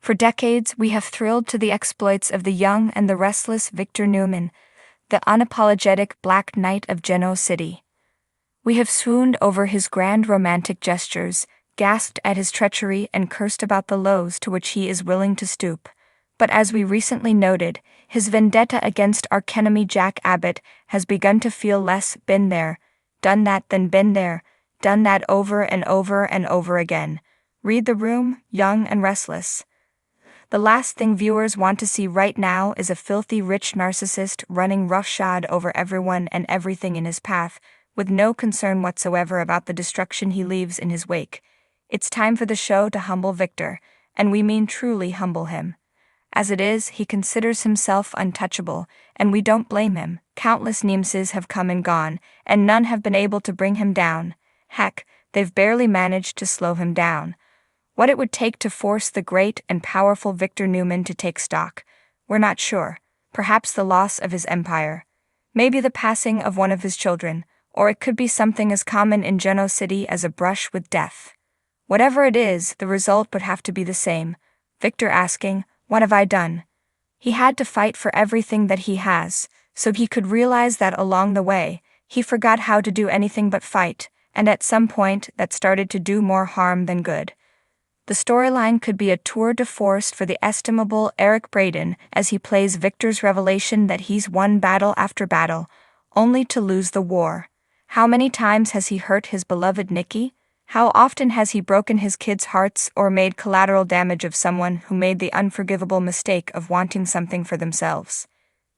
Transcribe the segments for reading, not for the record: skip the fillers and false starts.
For decades, we have thrilled to the exploits of the young and the restless Victor Newman, the unapologetic Black Knight of Genoa City. We have swooned over his grand romantic gestures, gasped at his treachery, and cursed about the lows to which he is willing to stoop. But as we recently noted, his vendetta against archenemy Jack Abbott has begun to feel less been there, done that than been there, done that over and over and over again. Read the room, young and restless. The last thing viewers want to see right now is a filthy rich narcissist running roughshod over everyone and everything in his path, with no concern whatsoever about the destruction he leaves in his wake. It's time for the show to humble Victor, and we mean truly humble him. As it is, he considers himself untouchable, and we don't blame him. Countless nemesis have come and gone, and none have been able to bring him down. Heck, they've barely managed to slow him down. What it would take to force the great and powerful Victor Newman to take stock, we're not sure. Perhaps the loss of his empire. Maybe the passing of one of his children, or it could be something as common in Genoa City as a brush with death. Whatever it is, the result would have to be the same. Victor asking, "What have I done?" He had to fight for everything that he has, so he could realize that along the way, he forgot how to do anything but fight, and at some point that started to do more harm than good. The storyline could be a tour de force for the estimable Eric Braeden as he plays Victor's revelation that he's won battle after battle, only to lose the war. How many times has he hurt his beloved Nikki? How often has he broken his kids' hearts or made collateral damage of someone who made the unforgivable mistake of wanting something for themselves?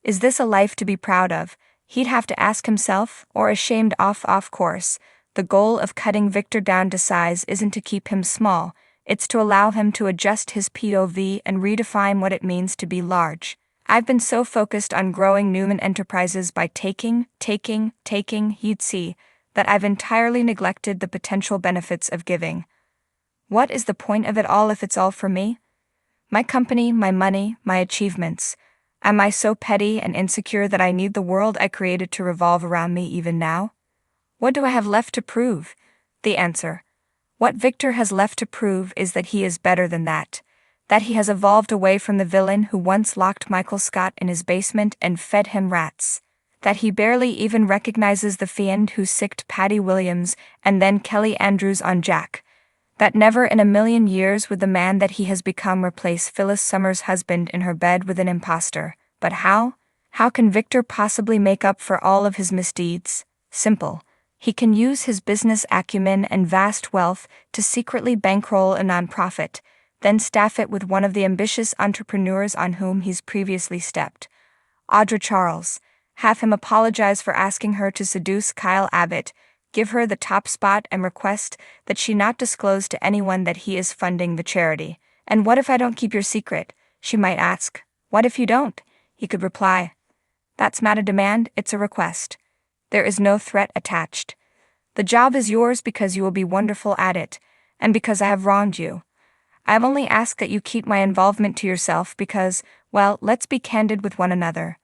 Is this a life to be proud of? He'd have to ask himself, or ashamed off course. The goal of cutting Victor down to size isn't to keep him small, it's to allow him to adjust his POV and redefine what it means to be large. I've been so focused on growing Newman Enterprises by taking, he'd see, that I've entirely neglected the potential benefits of giving. What is the point of it all if it's all for me? My company, my money, my achievements. Am I so petty and insecure that I need the world I created to revolve around me even now? What do I have left to prove? The answer. What Victor has left to prove is that he is better than that he has evolved away from the villain who once locked Michael Scott in his basement and fed him rats, that he barely even recognizes the fiend who sicked Patty Williams and then Kelly Andrews on Jack, that never in a million years would the man that he has become replace Phyllis Summers' husband in her bed with an imposter. But how? How can Victor possibly make up for all of his misdeeds? Simple. He can use his business acumen and vast wealth to secretly bankroll a nonprofit, then staff it with one of the ambitious entrepreneurs on whom he's previously stepped. Audra Charles. Have him apologize for asking her to seduce Kyle Abbott, give her the top spot and request that she not disclose to anyone that he is funding the charity. "And what if I don't keep your secret?" she might ask. "What if you don't?" He could reply. "That's not a demand, it's a request. There is no threat attached. The job is yours because you will be wonderful at it, and because I have wronged you. I have only asked that you keep my involvement to yourself because, well, let's be candid with one another.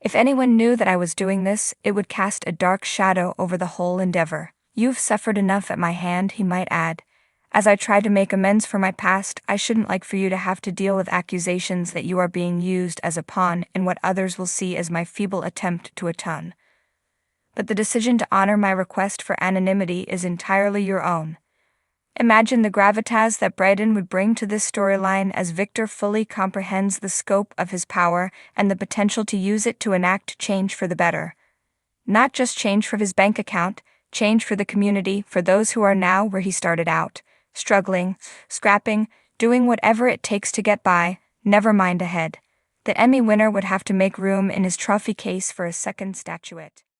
If anyone knew that I was doing this, it would cast a dark shadow over the whole endeavor. You've suffered enough at my hand," he might add. "As I try to make amends for my past, I shouldn't like for you to have to deal with accusations that you are being used as a pawn in what others will see as my feeble attempt to atone. But the decision to honor my request for anonymity is entirely your own." Imagine the gravitas that Braeden would bring to this storyline as Victor fully comprehends the scope of his power and the potential to use it to enact change for the better. Not just change for his bank account, change for the community, for those who are now where he started out, struggling, scrapping, doing whatever it takes to get by, never mind ahead. The Emmy winner would have to make room in his trophy case for a second statuette.